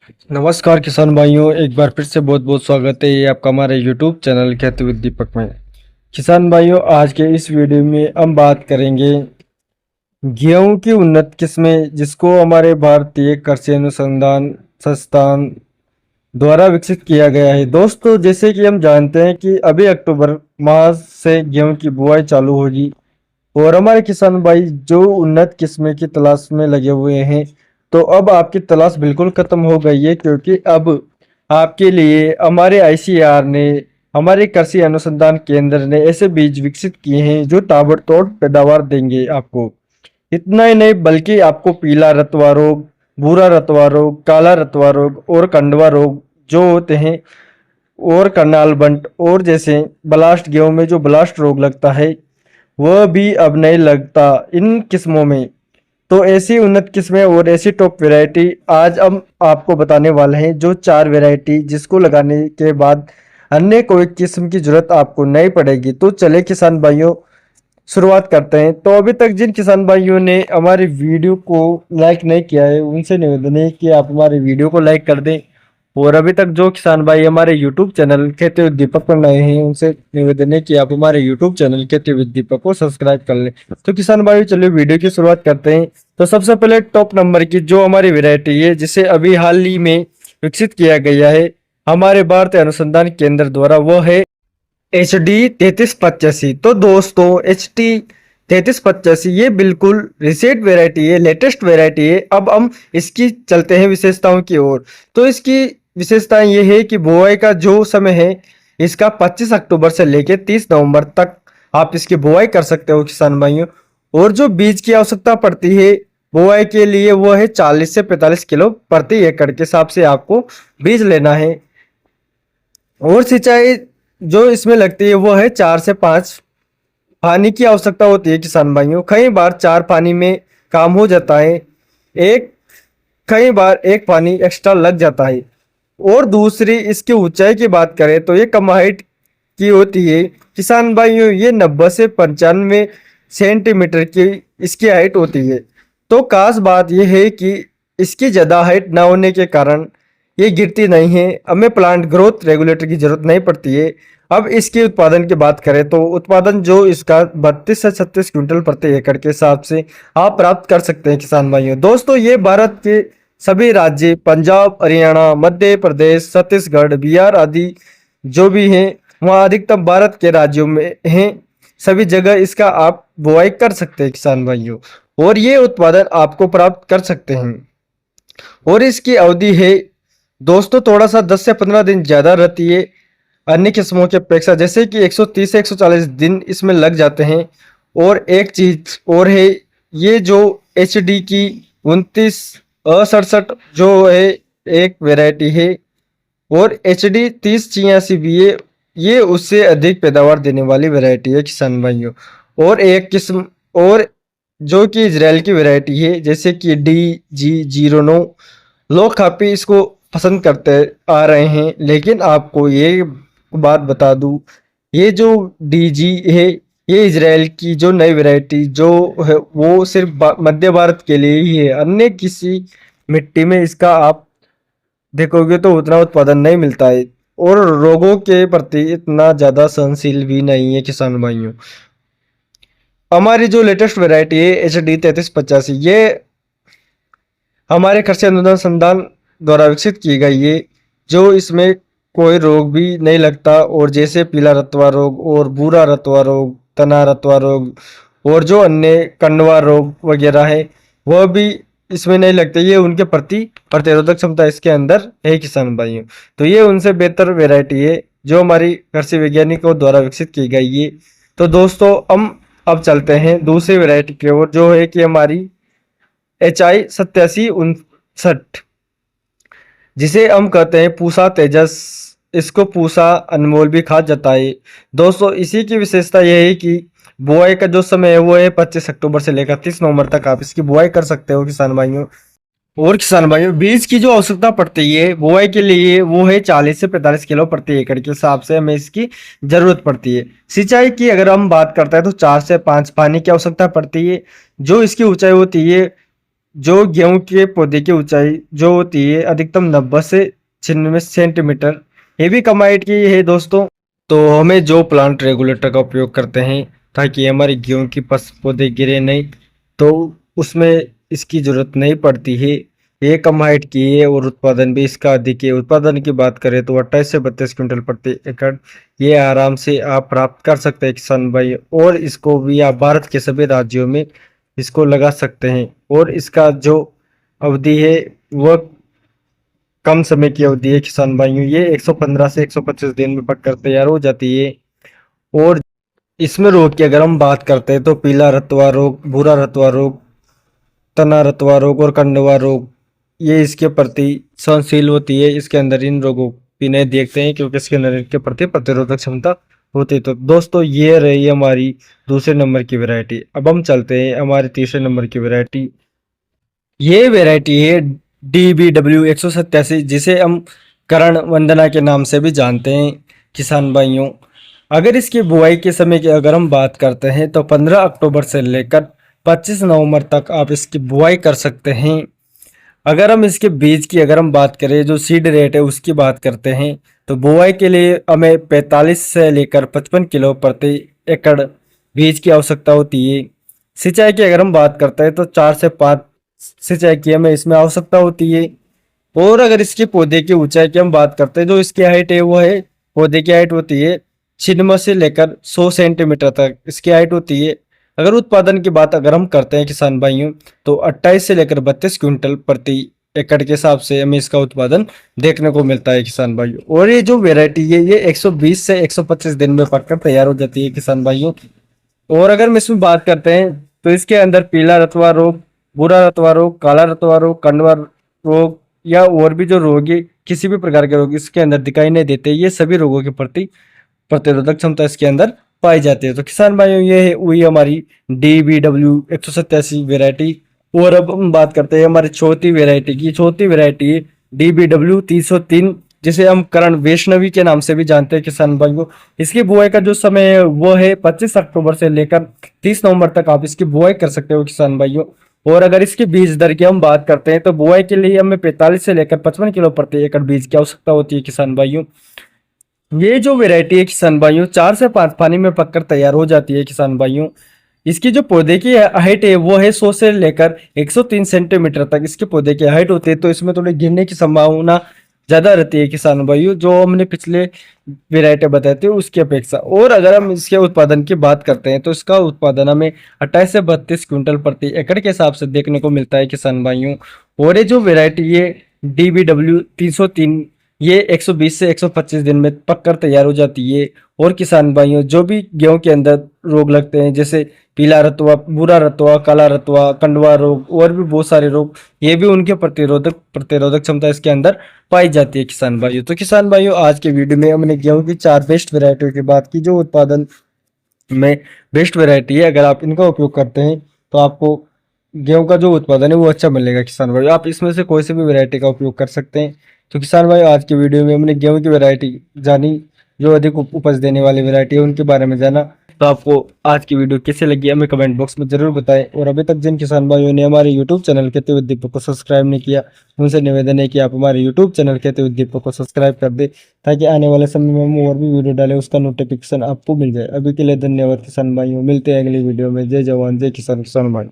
नमस्कार किसान भाइयों, एक बार फिर से बहुत बहुत स्वागत है ये आपका हमारे YouTube चैनल खेती विद दीपक में। किसान भाइयों, आज के इस वीडियो में हम बात करेंगे गेहूं की उन्नत किस्में जिसको हमारे भारतीय कृषि अनुसंधान संस्थान द्वारा विकसित किया गया है। दोस्तों, जैसे कि हम जानते हैं कि अभी अक्टूबर माह से गेहूं की बुआई चालू होगी और हमारे किसान भाई जो उन्नत किस्में की तलाश में लगे हुए हैं, तो अब आपकी तलाश बिल्कुल खत्म हो गई है, क्योंकि अब आपके लिए हमारे आईसीएआर ने, हमारे कृषि अनुसंधान केंद्र ने ऐसे बीज विकसित किए हैं जो ताबड़तोड़ पैदावार देंगे आपको। इतना ही नहीं, बल्कि आपको पीला रतवा रोग, भूरा रतवा रोग, काला रतवा रोग और कंडवा रोग जो होते हैं, और करनाल बंट और जैसे ब्लास्ट गेहूं में जो ब्लास्ट रोग लगता है, वह भी अब नहीं लगता इन किस्मों में। तो ऐसी उन्नत किस्में और ऐसी टॉप वैरायटी आज हम आपको बताने वाले हैं, जो 4 वैरायटी जिसको लगाने के बाद अन्य कोई किस्म की जरूरत आपको नहीं पड़ेगी। तो चले किसान भाइयों, शुरुआत करते हैं। तो अभी तक जिन किसान भाइयों ने हमारे वीडियो को लाइक नहीं किया है, उनसे निवेदन है कि आप हमारे वीडियो को लाइक कर दें। और अभी तक जो किसान भाई हमारे यूट्यूब चैनल खेती विद दीपक पर नए हैं, उनसे निवेदन है कि आप हमारे यूट्यूब चैनल खेती विद दीपक को सब्सक्राइब कर लें। तो किसान भाई, चलिए वीडियो की शुरुआत करते हैं। तो सबसे पहले टॉप नंबर की जो हमारी वैरायटी है, जिसे अभी हाल ही में विकसित किया गया है हमारे भारतीय अनुसंधान केंद्र द्वारा, वो है HD 3385। तो दोस्तों, HD 3385 ये बिल्कुल रिसेंट वेराइटी है, लेटेस्ट वेराइटी है। अब हम इसकी चलते हैं विशेषताओं की ओर। तो इसकी विशेषताएं ये है कि बुआई का जो समय है इसका 25 अक्टूबर से लेकर 30 नवंबर तक आप इसकी बुआई कर सकते हो किसान भाइयों। और जो बीज की आवश्यकता पड़ती है बुआई के लिए, वो है 40 से 45 किलो प्रति एकड़ के हिसाब से आपको बीज लेना है। और सिंचाई जो इसमें लगती है वो है 4 से 5 पानी की आवश्यकता होती है किसान भाइयों। कई बार 4 पानी में काम हो जाता है, एक कई बार 1 पानी एक्स्ट्रा लग जाता है। और दूसरी, इसकी ऊंचाई की बात करें तो ये कम हाइट की होती है किसान भाइयों। ये 90 से 95 सेंटीमीटर की इसकी हाइट होती है। तो खास बात यह है कि इसकी ज़्यादा हाइट ना होने के कारण ये गिरती नहीं है, हमें प्लांट ग्रोथ रेगुलेटर की जरूरत नहीं पड़ती है। अब इसके उत्पादन की बात करें तो उत्पादन जो इसका 32 से 36 क्विंटल प्रति एकड़ के हिसाब से आप प्राप्त कर सकते हैं किसान भाइयों। दोस्तों, ये भारत के सभी राज्य, पंजाब, हरियाणा, मध्य प्रदेश, छत्तीसगढ़, बिहार आदि जो भी हैं, वहाँ अधिकतम भारत के राज्यों में हैं, सभी जगह इसका आप बुआई कर सकते हैं किसान भाइयों, और ये उत्पादन आपको प्राप्त कर सकते हैं। और इसकी अवधि है दोस्तों थोड़ा सा 10 से 15 दिन ज़्यादा रहती है अन्य किस्मों की अपेक्षा, जैसे कि 130 से 140 दिन इसमें लग जाते हैं। और एक चीज और है, ये जो HD की 2967 जो है एक वैरायटी है, और HD 3086 भी ये उससे अधिक पैदावार देने वाली वैरायटी है किसान भाइयों। और एक किस्म और जो कि इजराइल की वैरायटी है, जैसे कि DG09, लोग काफ़ी इसको पसंद करते आ रहे हैं। लेकिन आपको ये बात बता दूं, ये जो DG है, ये इजराइल की जो नई वैरायटी जो है वो सिर्फ मध्य भारत के लिए ही है। अन्य किसी मिट्टी में इसका आप देखोगे तो उतना उत्पादन नहीं मिलता है, और रोगों के प्रति इतना ज़्यादा सहनशील भी नहीं है किसान भाइयों। हमारी जो लेटेस्ट वैरायटी है HD 3385, ये हमारे कृषि अनुसंधान द्वारा विकसित की गई है, जो इसमें कोई रोग भी नहीं लगता। और जैसे पीला रतवा रोग और भूरा रतवा रोग, तना रतवा रोग और जो अन्य कंडवा रोग वगैरह है, वह भी इसमें नहीं लगते। ये उनके प्रति प्रतिरोधक क्षमता इसके अंदर है किसान भाइयों। तो ये उनसे बेहतर वैरायटी है जो हमारी कृषि वैज्ञानिकों द्वारा विकसित की गई है। तो दोस्तों, हम अब चलते हैं दूसरी वैरायटी की ओर, जो है कि हमारी HI 8759, जिसे हम कहते हैं पूसा तेजस। इसको पूसा अनमोल भी कहा जाता है। दोस्तों, इसी की विशेषता यह है कि बुआई का जो समय है वो है 25 अक्टूबर से लेकर 30 नवंबर तक आप इसकी बुआई कर सकते हो किसान भाइयों। और किसान भाइयों, बीज की जो आवश्यकता पड़ती है बुआई के लिए, वो है 40 से 45 किलो प्रति एकड़ के हिसाब से हमें इसकी जरूरत पड़ती है। सिंचाई की अगर हम बात करते हैं तो 4 से 5 पानी की आवश्यकता पड़ती है। जो इसकी ऊंचाई होती है जो गेहूं के पौधे की ऊंचाई जो होती है अधिकतम 90 से 96 सेंटीमीटर, ये भी कम हाइट की है दोस्तों। तो हमें जो प्लांट रेगुलेटर का उपयोग करते हैं ताकि हमारे गेहूं की पौधे गिरे नहीं, तो उसमें इसकी जरूरत नहीं पड़ती है। ये कम हाइट की है और उत्पादन भी इसका अधिक है। उत्पादन की बात करें तो 28 से 32 क्विंटल प्रति एकड़ ये आराम से आप प्राप्त कर सकते हैं किसान भाई। और इसको भी आप भारत के सभी राज्यों में इसको लगा सकते हैं। और इसका जो अवधि है वह कम समय की अवधि है किसान भाइयों। ये 115 से 125 दिन में पककर तैयार हो जाती है। और इसमें रोग की अगर हम बात करते हैं तो पीला रतवा रोग, भूरा रतवा रोग, तना रतवा रोग और कंडवा रोग ये इसके प्रति सहनशील होती है। इसके अंदर इन रोगों की नहीं देखते हैं क्योंकि इसके अंदर इनके प्रति प्रतिरोधक क्षमता होती है। तो दोस्तों ये रही हमारी दूसरे नंबर की वैरायटी। अब हम चलते हैं हमारे तीसरे नंबर की वैरायटी। ये वैरायटी है DBW 187, जिसे हम करण वंदना के नाम से भी जानते हैं किसान भाइयों। अगर इसकी बुआई के समय की अगर हम बात करते हैं तो 15 अक्टूबर से लेकर 25 नवंबर तक आप इसकी बुआई कर सकते हैं। अगर हम इसके बीज की अगर हम बात करें, जो सीड रेट है उसकी बात करते हैं, तो बुआई के लिए हमें 45 से लेकर 55 किलो प्रति एकड़ बीज की आवश्यकता होती है। सिंचाई की अगर हम बात करते हैं तो 4 से 5 सिंचाई की हमें इसमें आवश्यकता होती है। और अगर इसके पौधे की ऊंचाई की हम बात करते हैं, जो इसकी हाइट है वो है, पौधे की हाइट होती है 96 से लेकर 100 सेंटीमीटर तक इसकी हाइट होती है। अगर उत्पादन की बात अगर हम करते हैं किसान भाइयों, तो 28 से लेकर 32 क्विंटल प्रति एकड़ के हिसाब से हमें इसका उत्पादन देखने को मिलता है किसान भाइयों। और ये जो वेरायटी है ये 120 से 125 दिन में पककर तैयार हो जाती है किसान भाइयों। और अगर हम इसमें बात करते हैं तो इसके अंदर पीला रतवा रोग, भूरा रतवा रोग, काला रतवा रोग, कंडवा रोग या और भी जो रोग है, किसी भी प्रकार के रोग इसके अंदर दिखाई नहीं देते। ये सभी रोगों के प्रति प्रतिरोधक क्षमता इसके अंदर पाई जाती है। तो किसान भाइयों ये है हुई हमारी DBW 187 वेरायटी। और अब हम बात करते हैं हमारी चौथी वेरायटी की। चौथी वेरायटी है DBW 303, जिसे हम करण वैष्णवी के नाम से भी जानते हैं किसान भाइयों। इसकी बुआई का जो समय है वो है 25 अक्टूबर से लेकर 30 नवंबर तक आप इसकी बुआई कर सकते हो किसान भाइयों। और अगर इसकी बीज दर की हम बात करते हैं तो बुआई के लिए हमें 45 से लेकर 55 किलो प्रति एकड़ बीज की आवश्यकता होती है किसान भाइयों। ये जो वैरायटी है किसान भाइयों 4 से 5 पानी में पककर तैयार हो जाती है किसान भाइयों। इसकी जो पौधे की हाइट है वो है 100 से लेकर 103 सेंटीमीटर तक इसके पौधे की हाइट होती है। तो इसमें थोड़ी गिरने की संभावना ज्यादा रहती है किसान भाइयों, जो हमने पिछले वेरायटी बताई थी उसकी अपेक्षा। और अगर हम इसके उत्पादन की बात करते हैं तो इसका उत्पादन हमें 28 से 32 क्विंटल प्रति एकड़ के हिसाब से देखने को मिलता है किसान भाइयों। और ये जो वेरायटी है DBW 303 ये 120 से 125 दिन में पककर तैयार हो जाती है। और किसान भाइयों जो भी गेहूं के अंदर रोग लगते हैं, जैसे पीला रतुआ, भूरा रतुआ, काला रतुआ, कंडवा रोग और भी बहुत सारे रोग, ये भी उनके प्रतिरोधक क्षमता इसके अंदर पाई जाती है किसान भाइयों। तो किसान भाइयों आज के वीडियो में हमने गेहूं की 4 बेस्ट वेरायटियों की बात की, जो उत्पादन में बेस्ट वेरायटी है। अगर आप इनका उपयोग करते हैं तो आपको गेहूं का जो उत्पादन है वो अच्छा मिलेगा किसान भाई। आप इसमें से कोई सी भी वैरायटी का उपयोग कर सकते हैं। तो किसान भाई आज की वीडियो में हमने गेहूं की वैरायटी जानी, जो अधिक उपज देने वाली वैरायटी है उनके बारे में जाना। तो आपको आज की वीडियो कैसे लगी हमें कमेंट बॉक्स में जरूर बताएं। और अभी तक जिन किसान भाइयों ने हमारे यूट्यूब चैनल खेती with दीपक को सब्सक्राइब नहीं किया, उनसे निवेदन है कि आप हमारे यूट्यूब चैनल खेती with दीपक को सब्सक्राइब कर दे, ताकि आने वाले समय में हम और भी वीडियो डालें उसका नोटिफिकेशन आपको मिल जाए। अभी के लिए धन्यवाद किसान भाइयों, मिलते हैं अगली वीडियो में। जय जवान जय किसान, किसान भाई।